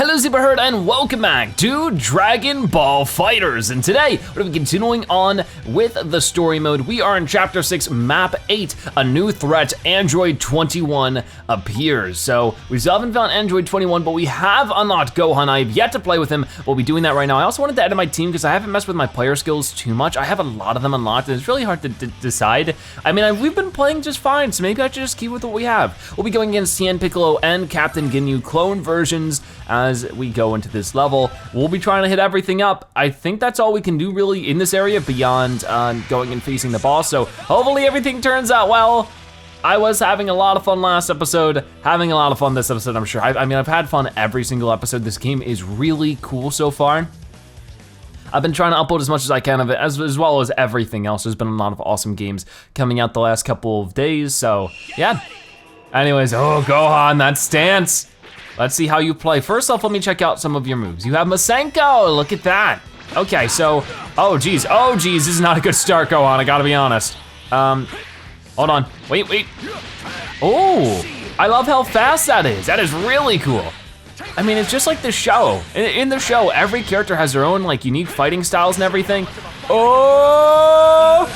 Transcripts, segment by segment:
Hello Zebra Herd and welcome back to Dragon Ball FighterZ. And today, we're gonna be continuing on with the story mode. We are in Chapter 6, Map 8, a new threat, Android 21 appears. So, we still haven't found Android 21, but we have unlocked Gohan. I have yet to play with him, we'll be doing that right now. I also wanted to add to my team because I haven't messed with my player skills too much. I have a lot of them unlocked and it's really hard to decide. I mean, we've been playing just fine, so maybe I should just keep with what we have. We'll be going against Tien Piccolo and Captain Ginyu clone versions as we go into this level. We'll be trying to hit everything up. I think that's all we can do really in this area beyond going and facing the boss, so hopefully everything turns out well. I was having a lot of fun last episode, having a lot of fun this episode, I'm sure. I mean, I've had fun every single episode. This game is really cool so far. I've been trying to upload as much as I can of it, as well as everything else. There's been a lot of awesome games coming out the last couple of days, so yeah. Anyways, oh, Gohan, that stance. Let's see how you play. First off, let me check out some of your moves. You have Masenko, look at that. Okay, so, oh geez, this is not a good start, Gohan, I gotta be honest. Hold on, wait. Oh, I love how fast that is. That is really cool. I mean, it's just like the show. In the show, every character has their own like unique fighting styles and everything. Oh,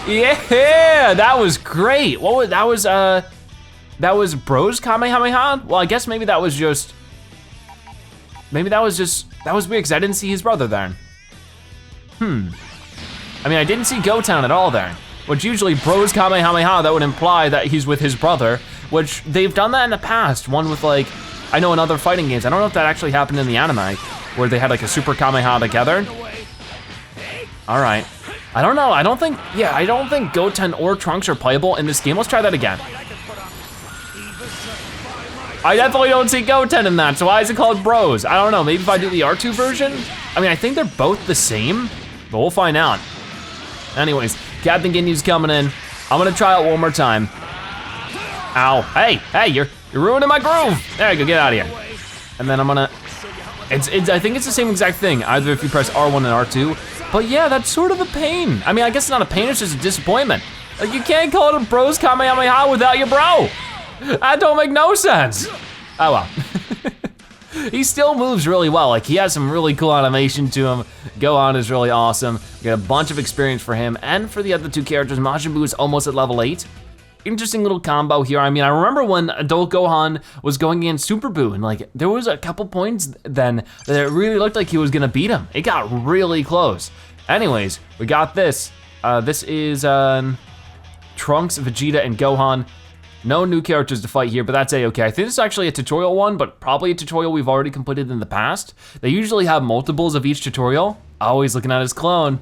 yeah, that was great. What was, that was Bro's Kamehameha? Well, I guess maybe that was weird, because I didn't see his brother there. I mean, I didn't see Gotown at all there, which usually Bro's Kamehameha, that would imply that he's with his brother, which they've done that in the past. One with like, I know in other fighting games, I don't know if that actually happened in the anime, where they had like a super Kamehameha together. All right, I don't know, I don't think Goten or Trunks are playable in this game. Let's try that again. I definitely don't see Goten in that, so why is it called Bros? I don't know, maybe if I do the R2 version? I mean, I think they're both the same, but we'll find out. Anyways, Captain Ginyu's coming in. I'm gonna try it one more time. Ow, hey, you're ruining my groove. There you go, get out of here. And then I'm gonna, I think it's the same exact thing, either if you press R1 and R2, but yeah, that's sort of a pain. I mean, I guess it's not a pain, it's just a disappointment. Like, you can't call it a Bros Kamehameha without your bro. That don't make no sense. Oh well. He still moves really well. Like, he has some really cool animation to him. Gohan is really awesome. We got a bunch of experience for him and for the other two characters. Majin Buu is almost at level 8. Interesting little combo here. I mean, I remember when adult Gohan was going against Super Buu, and like, there was a couple points then that it really looked like he was gonna beat him. It got really close. Anyways, we got this. This is Trunks, Vegeta, and Gohan. No new characters to fight here, but that's A-okay. I think this is actually a tutorial one, but probably a tutorial we've already completed in the past. They usually have multiples of each tutorial. Always looking at his clone.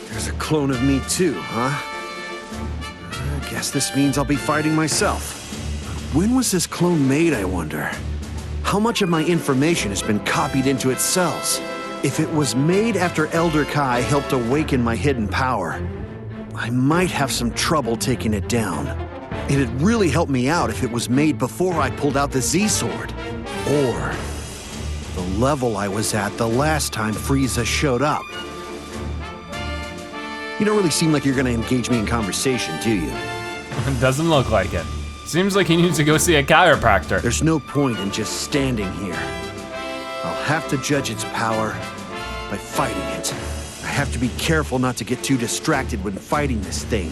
There's a clone of me too, huh? I guess this means I'll be fighting myself. When was this clone made, I wonder? How much of my information has been copied into its cells? If it was made after Elder Kai helped awaken my hidden power, I might have some trouble taking it down. It'd really help me out if it was made before I pulled out the Z-Sword. Or the level I was at the last time Frieza showed up. You don't really seem like you're gonna engage me in conversation, do you? It doesn't look like it. Seems like he needs to go see a chiropractor. There's no point in just standing here. I'll have to judge its power by fighting it. I have to be careful not to get too distracted when fighting this thing.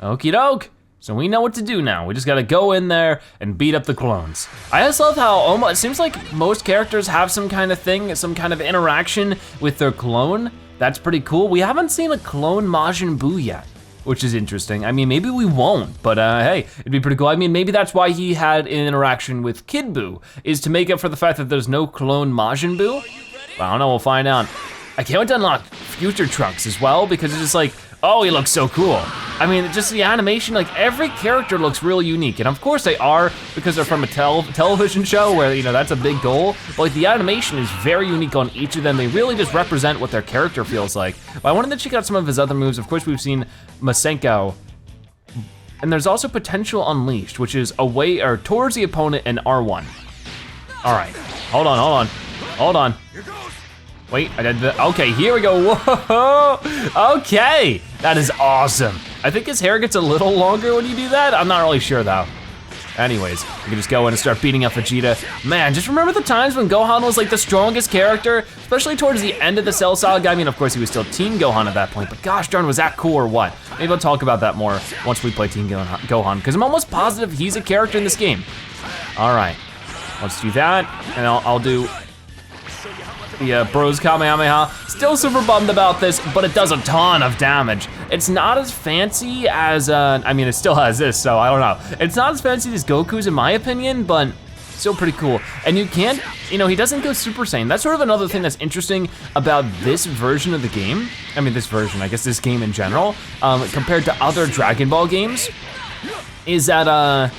Okie doke. So we know what to do now. We just gotta go in there and beat up the clones. I just love how it seems like most characters have some kind of thing, some kind of interaction with their clone. That's pretty cool. We haven't seen a clone Majin Buu yet, which is interesting. I mean, maybe we won't, but hey, it'd be pretty cool. I mean, maybe that's why he had an interaction with Kid Buu, is to make up for the fact that there's no clone Majin Buu. I don't know, we'll find out. I can't wait to unlock future Trunks as well, because it's just like, oh, he looks so cool. I mean, just the animation, like every character looks really unique. And of course they are, because they're from a television show where, you know, that's a big goal. But like the animation is very unique on each of them. They really just represent what their character feels like. But I wanted to check out some of his other moves. Of course, we've seen Masenko. And there's also Potential Unleashed, which is away or towards the opponent in R1. All right, hold on. Wait, I did the, okay, here we go, whoa, okay. That is awesome. I think his hair gets a little longer when you do that. I'm not really sure though. Anyways, we can just go in and start beating up Vegeta. Man, just remember the times when Gohan was like the strongest character, especially towards the end of the Cell Saga. I mean, of course, he was still Teen Gohan at that point, but gosh darn, was that cool or what? Maybe I'll talk about that more once we play Teen Gohan, because I'm almost positive he's a character in this game. All right, let's do that, and I'll do the Bros Kamehameha. Still super bummed about this, but it does a ton of damage. It's not as fancy as, I mean, it still has this, so I don't know. It's not as fancy as Goku's in my opinion, but still pretty cool. And you can't, you know, he doesn't go Super Saiyan. That's sort of another thing that's interesting about this version of the game. I mean, this version, I guess this game in general, compared to other Dragon Ball games, is that,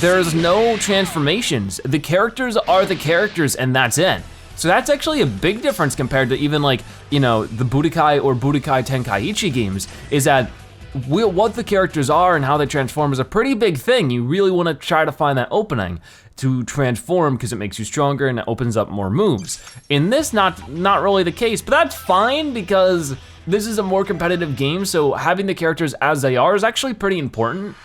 there's no transformations. The characters are the characters and that's it. So that's actually a big difference compared to even like, you know, the Budokai or Budokai Tenkaichi games, is that what the characters are and how they transform is a pretty big thing. You really wanna try to find that opening to transform because it makes you stronger and it opens up more moves. In this, not really the case, but that's fine because this is a more competitive game, so having the characters as they are is actually pretty important.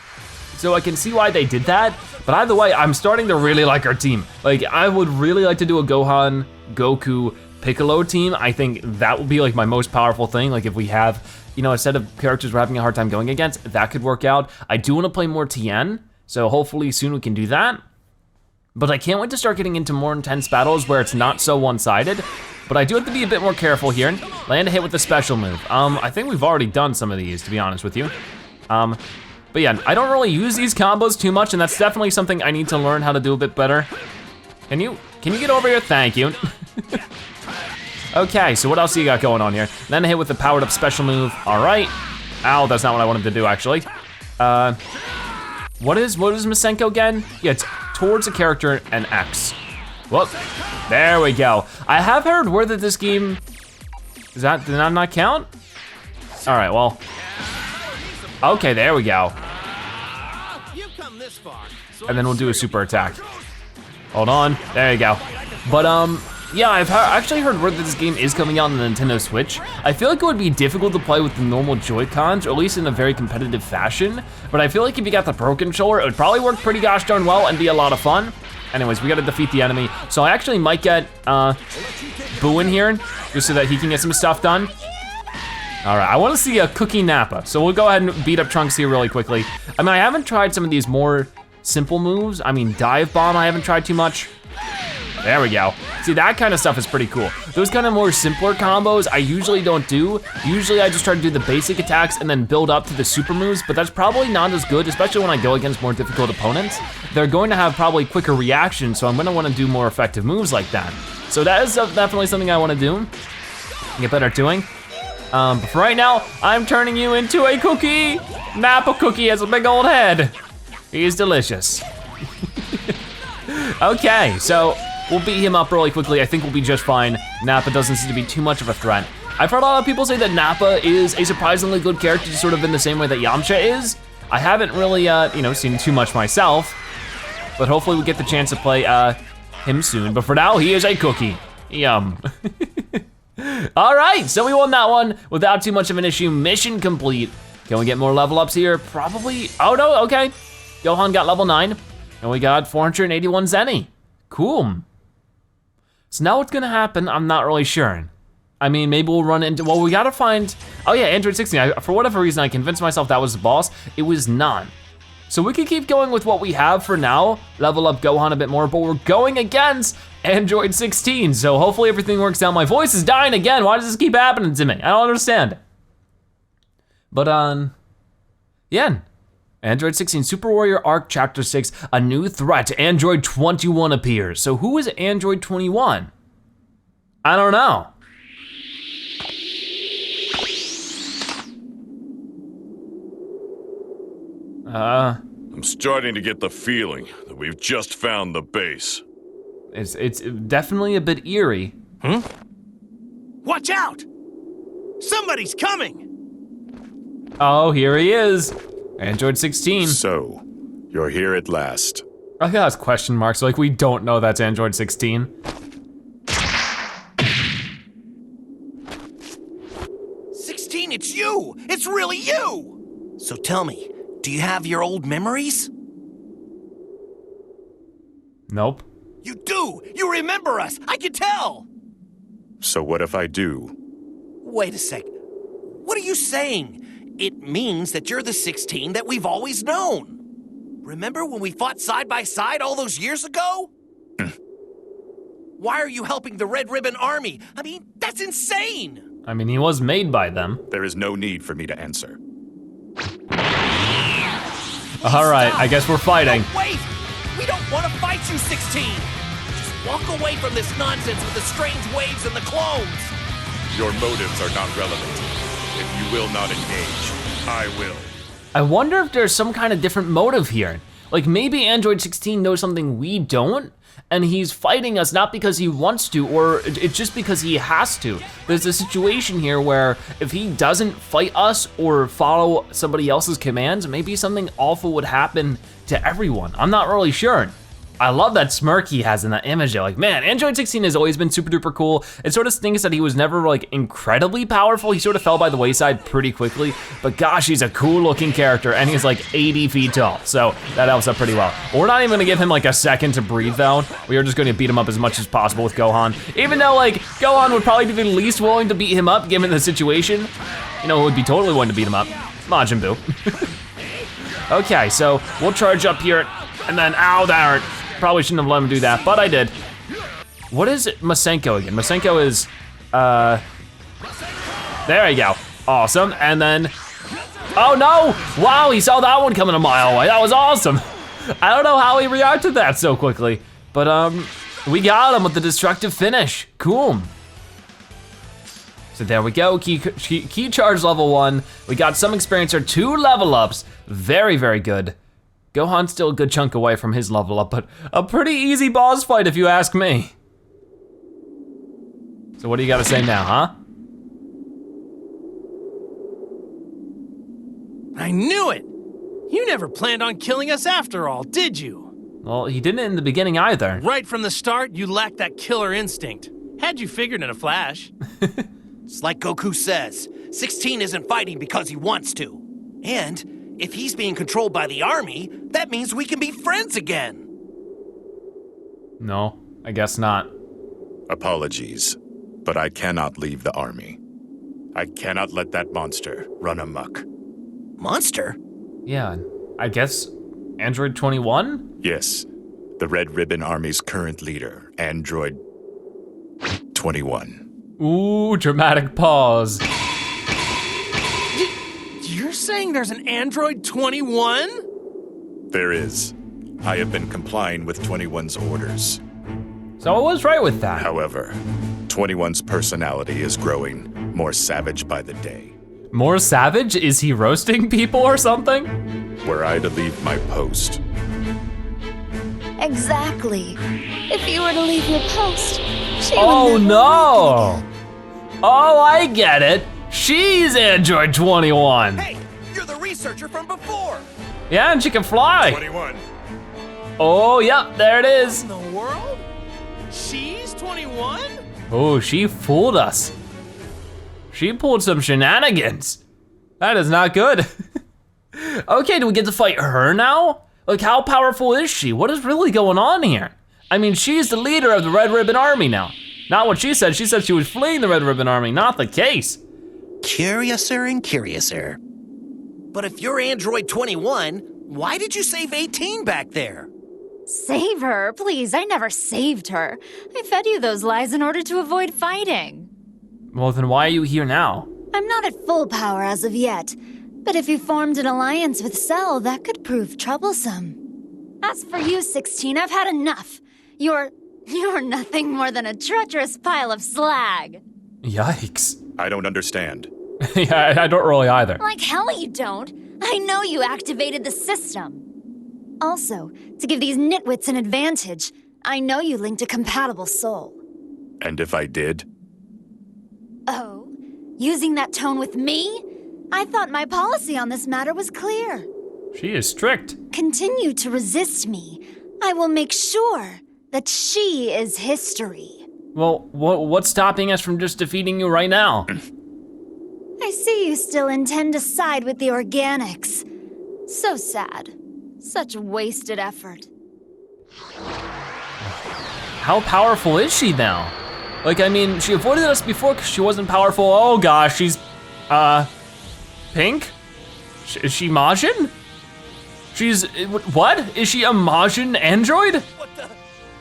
So I can see why they did that, but either way, I'm starting to really like our team. Like, I would really like to do a Gohan, Goku, Piccolo team. I think that would be like my most powerful thing. Like if we have, you know, a set of characters we're having a hard time going against, that could work out. I do wanna play more Tien, so hopefully soon we can do that. But I can't wait to start getting into more intense battles where it's not so one-sided. But I do have to be a bit more careful here. Land a hit with the special move. I think we've already done some of these, to be honest with you. But yeah, I don't really use these combos too much, and that's definitely something I need to learn how to do a bit better. Can you get over here? Thank you. Okay, so what else do you got going on here? Then a hit with the powered up special move. All right. Ow, that's not what I wanted to do actually. What is Masenko again? Yeah, it's towards a character and X. Whoop, there we go. I have heard word that this game, did that not count? All right, well. Okay, there we go. And then we'll do a super attack. Hold on, there you go. But yeah, I've actually heard word that this game is coming out on the Nintendo Switch. I feel like it would be difficult to play with the normal Joy-Cons, or at least in a very competitive fashion. But I feel like if you got the Pro Controller, it would probably work pretty gosh darn well and be a lot of fun. Anyways, we gotta defeat the enemy. So I actually might get Buu in here, just so that he can get some stuff done. All right, I wanna see a Cookie Nappa. So we'll go ahead and beat up Trunks here really quickly. I mean, I haven't tried some of these more simple moves. I mean, Dive Bomb I haven't tried too much. There we go. See, that kind of stuff is pretty cool. Those kind of more simpler combos I usually don't do. Usually I just try to do the basic attacks and then build up to the super moves, but that's probably not as good, especially when I go against more difficult opponents. They're going to have probably quicker reactions, so I'm gonna wanna do more effective moves like that. So that is definitely something I wanna do, get better at doing. But for right now, I'm turning you into a cookie. Nappa Cookie has a big old head. He's delicious. Okay, so we'll beat him up really quickly. I think we'll be just fine. Nappa doesn't seem to be too much of a threat. I've heard a lot of people say that Nappa is a surprisingly good character, sort of in the same way that Yamcha is. I haven't really, seen too much myself, but hopefully we get the chance to play him soon. But for now, he is a cookie. Yum. All right, so we won that one without too much of an issue. Mission complete. Can we get more level ups here? Probably, oh no, okay. Gohan got level 9, and we got 481 Zenny. Cool. So now what's gonna happen, I'm not really sure. I mean, maybe we'll run into, well, we gotta find, oh yeah, Android 16. For whatever reason, I convinced myself that was the boss. It was not. So we can keep going with what we have for now, level up Gohan a bit more, but we're going against Android 16, so hopefully everything works out. My voice is dying again. Why does this keep happening to me? I don't understand. But yeah. Android 16 Super Warrior Arc Chapter 6, a new threat, Android 21 appears. So who is Android 21? I don't know. I'm starting to get the feeling that we've just found the base. It's definitely a bit eerie. Huh? Watch out! Somebody's coming! Oh, here he is. Android 16. So, you're here at last. I think that's question marks, so like we don't know that's Android 16. 16, it's you! It's really you! So tell me, do you have your old memories? Nope. You do! You remember us! I can tell! So what if I do? Wait a sec. What are you saying? It means that you're the 16 that we've always known. Remember when we fought side by side all those years ago? Why are you helping the Red Ribbon Army? I mean, that's insane! I mean, he was made by them. There is no need for me to answer. All right, I guess we're fighting. No, wait! We don't want to fight you, 16! Just walk away from this nonsense with the strange waves and the clones! Your motives are not relevant. If you will not engage, I will. I wonder if there's some kind of different motive here. Like maybe Android 16 knows something we don't, and he's fighting us not because he wants to, or it's just because he has to. There's a situation here where if he doesn't fight us or follow somebody else's commands, maybe something awful would happen to everyone. I'm not really sure. I love that smirk he has in that image though. Like, man, Android 16 has always been super duper cool. It sort of stinks that he was never like incredibly powerful. He sort of fell by the wayside pretty quickly, but gosh, he's a cool looking character and he's like 80 feet tall. So that helps up pretty well. We're not even gonna give him like a second to breathe though. We are just gonna beat him up as much as possible with Gohan. Even though like Gohan would probably be the least willing to beat him up given the situation. You know who would be totally willing to beat him up? Majin Buu. Okay, so we'll charge up here and then, ow, there. Probably shouldn't have let him do that, but I did. What is Masenko again? Masenko is, there you go. Awesome, and then, oh no! Wow, he saw that one coming a mile away. That was awesome. I don't know how he reacted to that so quickly, but we got him with the destructive finish. Cool. So there we go, key charge level 1. We got some experience or 2 level ups. Very, very good. Gohan's still a good chunk away from his level up, but a pretty easy boss fight if you ask me. So what do you gotta say now, huh? I knew it! You never planned on killing us after all, did you? Well, he didn't in the beginning either. Right from the start, you lacked that killer instinct. Had you figured in a flash. It's like Goku says, 16 isn't fighting because he wants to. And if he's being controlled by the army, that means we can be friends again. No, I guess not. Apologies, but I cannot leave the army. I cannot let that monster run amok. Monster? Yeah, I guess Android 21? Yes, the Red Ribbon Army's current leader, Android 21. Ooh, dramatic pause. You're saying there's an Android 21? There is. I have been complying with 21's orders. So I was right with that. However, 21's personality is growing more savage by the day. More savage? Is he roasting people or something? Were I to leave my post, Exactly. If you were to leave your post, she Oh would never no! work again. Oh, I get it. She's Android 21. Hey, you're the researcher from before. Yeah, and she can fly. 21. Oh, yep, there it is. In the world? She's 21? Oh, she fooled us. She pulled some shenanigans. That is not good. Okay, do we get to fight her now? Like, how powerful is she? What is really going on here? I mean, she's the leader of the Red Ribbon Army now. Not what she said she was fleeing the Red Ribbon Army, not the case. Curiouser and curiouser. But if you're Android 21, why did you save 18 back there? Save her, please. I never saved her. I fed you those lies in order to avoid fighting. Well, then why are you here now? I'm not at full power as of yet, but if you formed an alliance with Cell, that could prove troublesome. As for you, 16, I've had enough. You're nothing more than a treacherous pile of slag. Yikes. I don't understand. Yeah, I don't really either. Like hell you don't. I know you activated the system. Also, to give these nitwits an advantage, I know you linked a compatible soul. And if I did? Oh? Using that tone with me? I thought my policy on this matter was clear. She is strict. Continue to resist me. I will make sure that she is history. Well, what's stopping us from just defeating you right now? I see you still intend to side with the organics. So sad. Such wasted effort. how powerful is she now? Like, I mean, she avoided us before because she wasn't powerful. Oh gosh, she's, pink? Is she Majin? She's, what? Is she a Majin android? What the?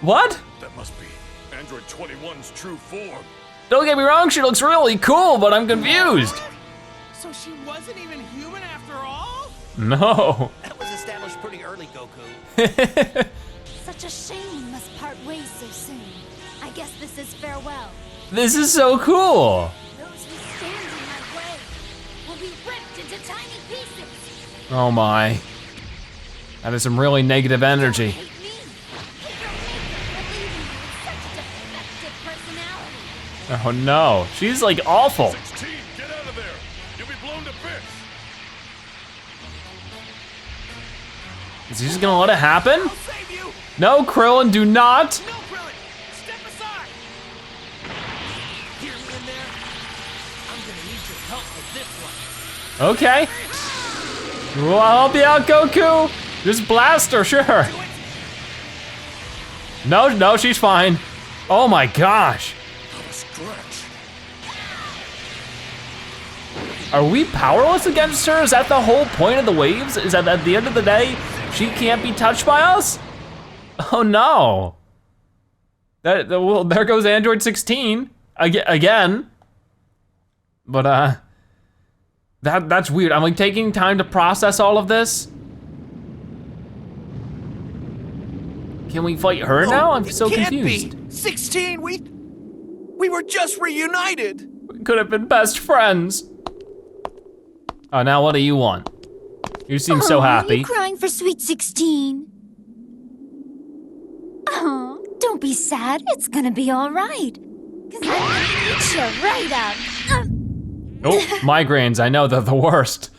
What? That must be Android 21's true form. Don't get me wrong, she looks really cool, but I'm confused. So she wasn't even human after all? No. That was established pretty early, Goku. Such a shame we must part ways so soon. I guess this is farewell. This is so cool. Those who stand in my way will be ripped into tiny pieces. Oh my. That is some really negative energy. Hate me. Hate your maker for leaving me with such a defective personality. Oh no, she's like awful. 16, get out of there. You'll be blown to bits. Is he just gonna let it happen? I'll save you! No, Krillin, do not. No, Krillin! Step aside! Hear me in there? I'm gonna need your help with this one. Okay. Well, I'll help you out, Goku. Just blast her, sure. Do it! No, she's fine. Oh my gosh. Are we powerless against her? Is that the whole point of the waves? Is that at the end of the day, she can't be touched by us? Oh no. Well, there goes Android 16 again. But that's weird. I'm like taking time to process all of this. Can we fight her now? I'm so Can't confused. be. 16, we were just reunited. We could have been best friends. Oh, now what do you want? You seem so happy. You crying for sweet 16? Oh, don't be sad. It's gonna be all right. Cause I'm gonna eat you right out. Oh, migraines, I know, they're the worst.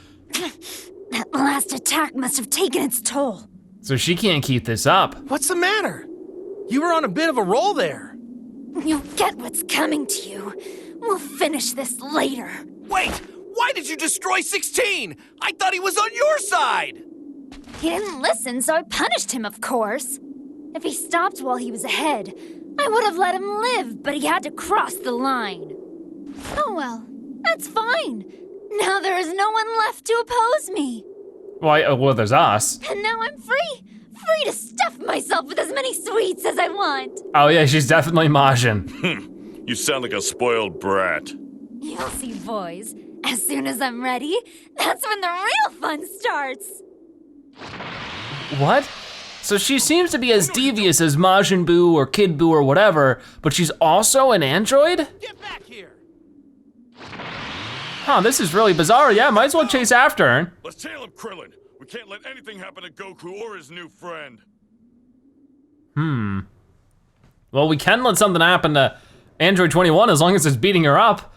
That last attack must have taken its toll. So she can't keep this up. What's the matter? You were on a bit of a roll there. You'll get what's coming to you. We'll finish this later. Wait! Why did you destroy 16? I thought he was on your side! He didn't listen, so I punished him, of course. If he stopped while he was ahead, I would have let him live, but he had to cross the line. Oh well, that's fine. Now there is no one left to oppose me. Why, well, there's us. And now I'm free. Free to stuff myself with as many sweets as I want. Oh yeah, she's definitely Majin. You sound like a spoiled brat. You'll see, boys. As soon as I'm ready, that's when the real fun starts. What? So she seems to be as devious as Majin Buu or Kid Buu or whatever, but she's also an android? Get back here! Huh, this is really bizarre. Yeah, might as well chase after her. Let's tail him, Krillin. We can't let anything happen to Goku or his new friend. Well, we can let something happen to Android 21 as long as it's beating her up.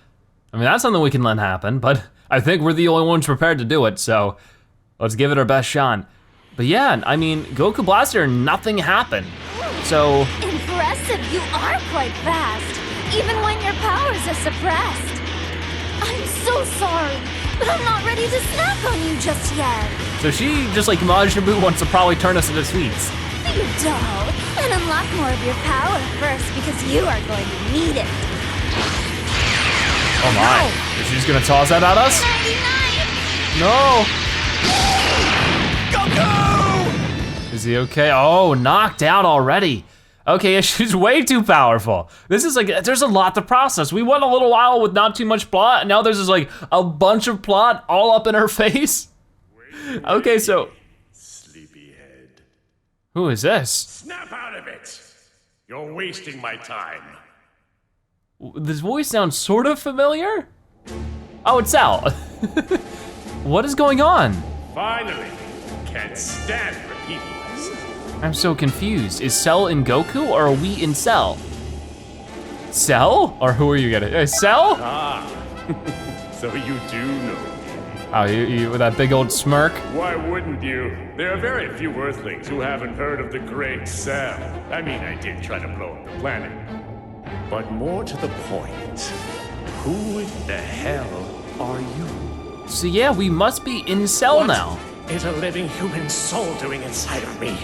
I mean, that's something we can let happen, but I think we're the only ones prepared to do it, so let's give it our best shot. But yeah, I mean, Goku blasted her, nothing happened. So, Impressive, you are quite fast, even when your powers are suppressed. I'm so sorry, but I'm not ready to snap on you just yet. so she, just like Majin Buu, wants to probably turn us into sweets. You doll, and unlock more of your power first because you are going to need it. Oh my, is she just gonna toss that at us? 99! No! Goku! Is he okay? Oh, knocked out already. Okay, yeah, she's way too powerful. This is like, there's a lot to process. We went a little while with not too much plot, and now there's just like a bunch of plot all up in her face. Okay, so. Sleepyhead. Who is this? Snap out of it! You're wasting my time. This voice sounds sort of familiar. Oh, it's Sal. What is going on? Finally! Can't stand repeating myself. I'm so confused. Is Cell in Goku or are we in Cell? Cell? Or who are you getting? Cell? Ah, so you do know me. Oh, you with that big old smirk? Why wouldn't you? There are very few Earthlings who haven't heard of the Great Cell. I mean, I did try to blow up the planet. But more to the point, who the hell are you? So yeah, we must be in Cell What now. is a living human soul doing inside of me?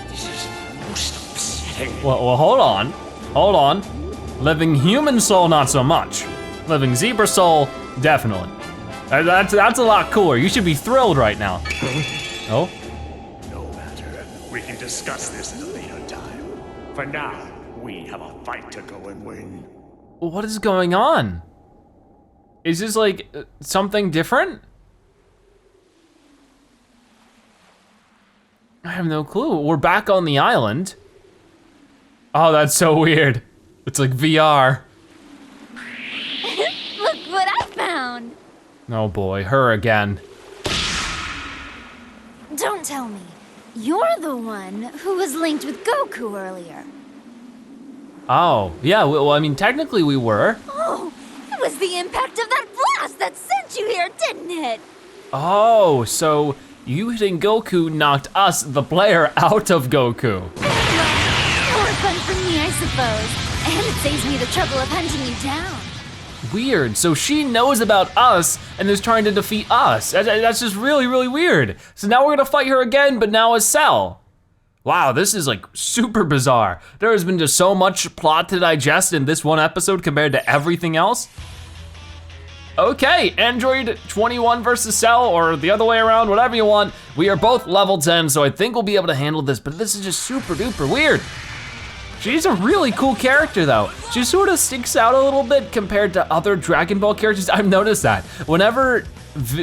This is the most upsetting nothing. Well, hold on. Hold on. Living human soul, not so much. Living zebra soul, definitely. That's a lot cooler. You should be thrilled right now. Oh? No matter. We can discuss this at a later time. For now, we have a fight to go and win. What is going on? Is this like something different? I have no clue. We're back on the island. Oh, that's so weird. It's like VR. Look what I found! Oh boy, her again. Don't tell me. You're the one who was linked with Goku earlier. Oh, yeah, well, I mean, technically we were. Oh, it was the impact of that blast that sent you here, didn't it? Oh, so you hitting Goku knocked us, the player, out of Goku. More fun for me, I suppose. And it saves me the trouble of hunting you down. Weird, so she knows about us and is trying to defeat us. That's just really, really weird. So now we're gonna fight her again, but now as Cell. Wow, this is like super bizarre. There has been just so much plot to digest in this one episode compared to everything else. Okay, Android 21 versus Cell, or the other way around, whatever you want. We are both level 10, so I think we'll be able to handle this, but this is just super duper weird. She's a really cool character though. She sort of sticks out a little bit compared to other Dragon Ball characters. I've noticed that. Whenever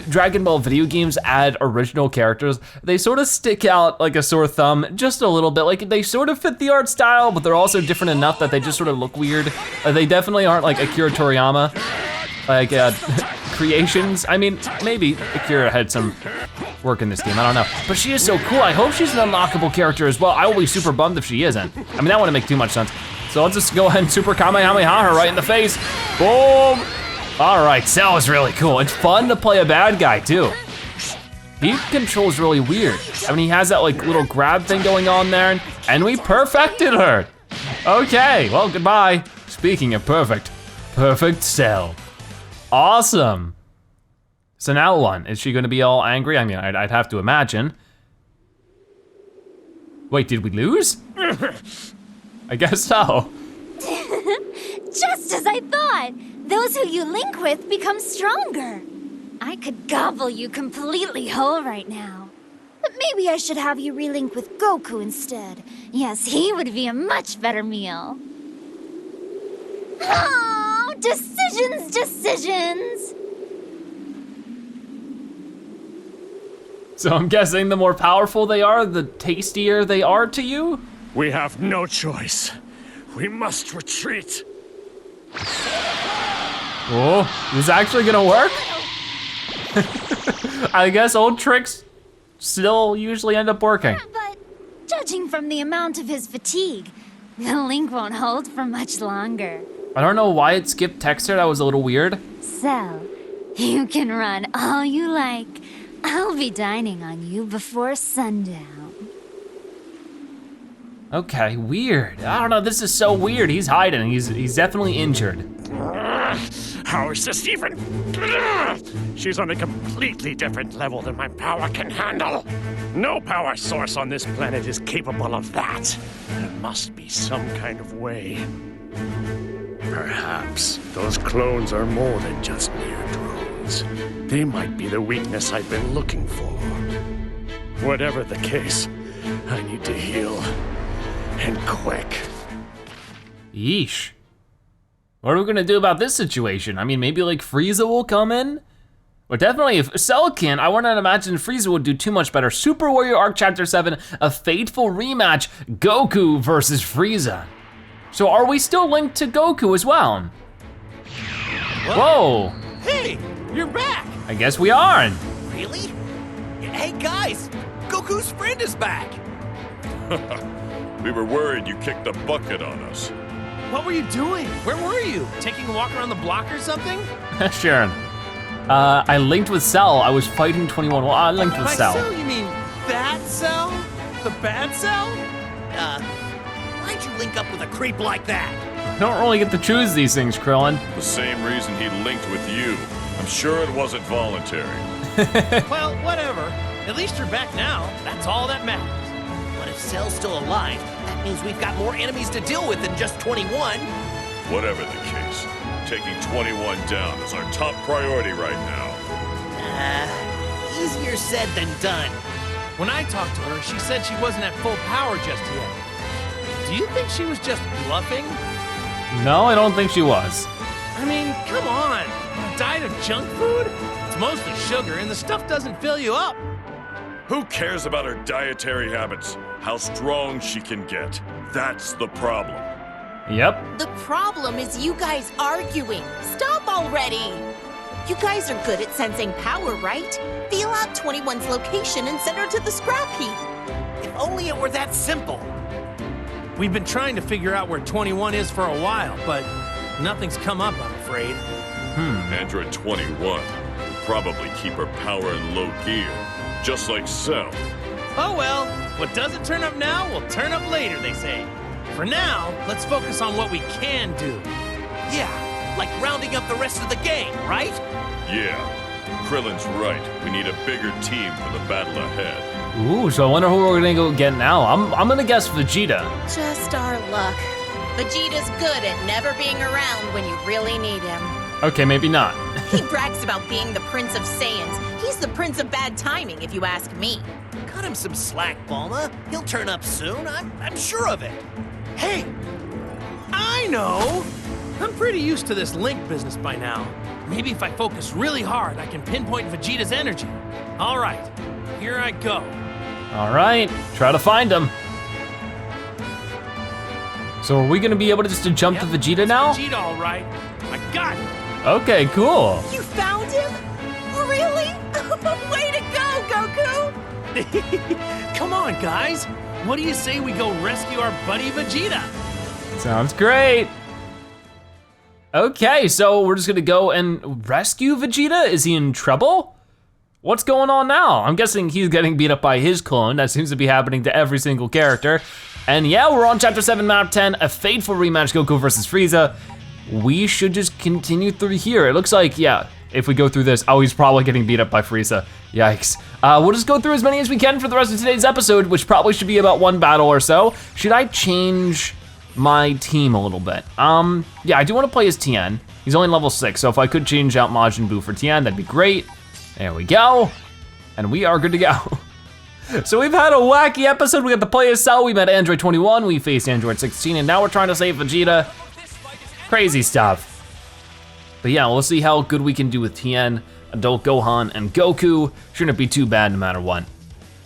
Dragon Ball video games add original characters, they sort of stick out like a sore thumb just a little bit. Like they sort of fit the art style, but they're also different enough that they just sort of look weird. They definitely aren't like Akira Toriyama, like creations. I mean, maybe Akira had some work in this game, I don't know. But she is so cool, I hope she's an unlockable character as well. I will be super bummed if she isn't. I mean, that wouldn't make too much sense. So I'll just go ahead and super Kamehameha her right in the face. Boom! All right, Cell is really cool. It's fun to play a bad guy too. He controls really weird. I mean, he has that like little grab thing going on there, and we perfected her. Okay, well, goodbye. Speaking of perfect, perfect Cell. Awesome. So now what? Is she gonna be all angry? I mean, I'd have to imagine. Wait, did we lose? I guess so. Just as I thought. Those who you link with become stronger. I could gobble you completely whole right now. But maybe I should have you relink with Goku instead. Yes, he would be a much better meal. Oh, decisions! So I'm guessing the more powerful they are, the tastier they are to you? We have no choice. We must retreat. Oh, is this actually gonna work? I guess old tricks still usually end up working. But judging from the amount of his fatigue, the link won't hold for much longer. I don't know why it skipped text here, that was a little weird. So, you can run all you like. I'll be dining on you before sundown. Okay, weird. I don't know, this is so weird. He's hiding, he's definitely injured. How is this even? She's on a completely different level than my power can handle. No power source on this planet is capable of that. There must be some kind of way. Perhaps those clones are more than just mere drones. They might be the weakness I've been looking for. Whatever the case, I need to heal. And quick. Yeesh. What are we gonna do about this situation? I mean, maybe like Frieza will come in? But definitely if Cell can, I wouldn't imagine Frieza would do too much better. Super Warrior Arc Chapter 7, a Fateful Rematch, Goku versus Frieza. So are we still linked to Goku as well? Whoa. Hey, you're back! I guess we are. Really? Hey guys, Goku's friend is back! We were worried you kicked a bucket on us. What were you doing? Where were you? Taking a walk around the block or something? Sharon. I linked with Cell. I was fighting 21. Well, I linked with By Cell. Cell, you mean that Cell? The bad Cell? Why'd you link up with a creep like that? I don't really get to choose these things, Krillin. The same reason he linked with you. I'm sure it wasn't voluntary. Well, whatever. At least you're back now. That's all that matters. But if Cell's still alive, That means we've got more enemies to deal with than just 21. Whatever the case, taking 21 down is our top priority right now. Easier said than done. When I talked to her, she said she wasn't at full power just yet. Do you think she was just bluffing? No, I don't think she was. I mean, come on. A diet of junk food? It's mostly sugar, and the stuff doesn't fill you up. Who cares about her dietary habits? How strong she can get. That's the problem. Yep. The problem is you guys arguing. Stop already! You guys are good at sensing power, right? Feel out 21's location and send her to the scrap heap. If only it were that simple. We've been trying to figure out where 21 is for a while, but nothing's come up, I'm afraid. Android 21 will probably keep her power in low gear, just like Cell. Oh well, what doesn't turn up now will turn up later, they say. For now, let's focus on what we can do. Yeah, like rounding up the rest of the gang, right? Yeah, Krillin's right. We need a bigger team for the battle ahead. Ooh, so I wonder who we're gonna go get now. I'm gonna guess Vegeta. Just our luck. Vegeta's good at never being around when you really need him. Okay, maybe not. He brags about being the Prince of Saiyans. He's the Prince of Bad Timing, if you ask me. Cut him some slack, Bulma. He'll turn up soon. I'm sure of it. Hey! I know! I'm pretty used to this Link business by now. Maybe if I focus really hard, I can pinpoint Vegeta's energy. All right, here I go. All right, try to find him. So are we gonna be able to just to jump to Vegeta now? Vegeta, all right. I got him. Okay, cool. You found him? Really? Way to go, Goku! Come on, guys. What do you say we go rescue our buddy Vegeta? Sounds great. Okay, so we're just gonna go and rescue Vegeta? Is he in trouble? What's going on now? I'm guessing he's getting beat up by his clone. That seems to be happening to every single character. And yeah, we're on Chapter 7, Map 10, a Fateful Rematch, Goku versus Frieza. We should just continue through here. It looks like, yeah, if we go through this, oh, he's probably getting beat up by Frieza. Yikes. We'll just go through as many as we can for the rest of today's episode, which probably should be about one battle or so. Should I change my team a little bit? Yeah, I do wanna play as Tien. He's only level 6, so if I could change out Majin Buu for Tien, that'd be great. There we go. And we are good to go. So we've had a wacky episode. We got the play as Cell, we met Android 21, we faced Android 16, and now we're trying to save Vegeta. Crazy stuff. But yeah, we'll see how good we can do with Tien, Adult Gohan, and Goku. Shouldn't be too bad no matter what.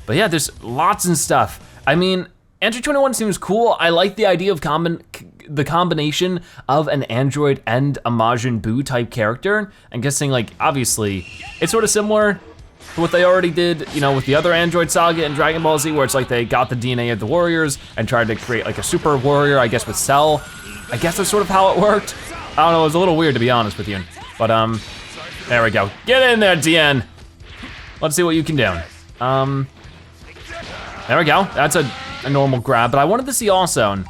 But yeah, there's lots and stuff. I mean, Android 21 seems cool. I like the idea of the combination of an android and a Majin Buu type character. I'm guessing, like, obviously, it's sort of similar to what they already did, you know, with the other Android saga in Dragon Ball Z, where it's like they got the DNA of the warriors and tried to create like a super warrior, I guess with Cell. I guess that's sort of how it worked. I don't know, it was a little weird to be honest with you. But there we go. Get in there, Tien. Let's see what you can do. There we go, that's a normal grab, but I wanted to see also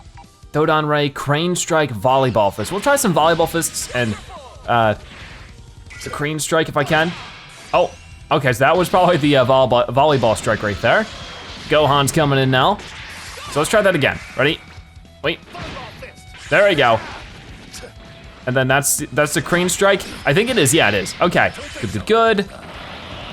Dodon Ray, Crane Strike, Volleyball Fist. We'll try some Volleyball Fists and the Crane Strike if I can. Oh, okay, so that was probably the volleyball strike right there. Gohan's coming in now. So let's try that again. Ready? Wait. There we go. And then that's the Crane Strike. I think it is, yeah it is. Okay, good.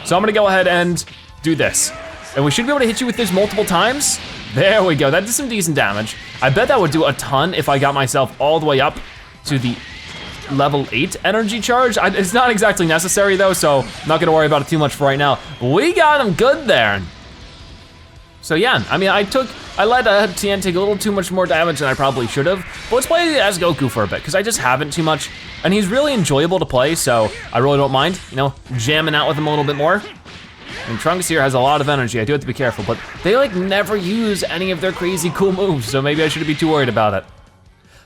So I'm gonna go ahead and do this. And we should be able to hit you with this multiple times. There we go, that did some decent damage. I bet that would do a ton if I got myself all the way up to the level 8 energy charge. It's not exactly necessary though, so I'm not gonna worry about it too much for right now. We got him good there. So yeah, I mean, I let Tien take a little too much more damage than I probably should have. But let's play as Goku for a bit, because I just haven't too much, and he's really enjoyable to play, so I really don't mind, you know, jamming out with him a little bit more. And Trunks here has a lot of energy, I do have to be careful, but they like never use any of their crazy cool moves, so maybe I shouldn't be too worried about it.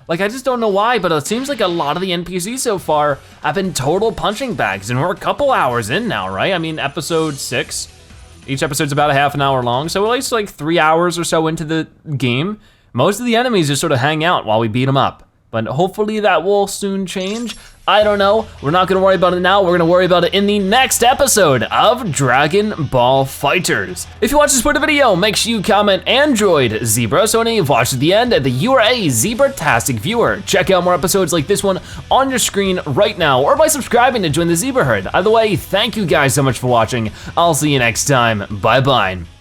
Like, I just don't know why, but it seems like a lot of the NPCs so far have been total punching bags, and we're a couple hours in now, right? I mean, episode 6, each episode's about a half an hour long, so at least like 3 hours or so into the game. Most of the enemies just sort of hang out while we beat them up, but hopefully that will soon change. I don't know. We're not gonna worry about it now. We're gonna worry about it in the next episode of Dragon Ball FighterZ. If you watch this part of the video, make sure you comment Android Zebra, so when you've watched at the end, that you are a Zebratastic viewer. Check out more episodes like this one on your screen right now, or by subscribing to join the Zebra Herd. Either way, thank you guys so much for watching. I'll see you next time. Bye-bye.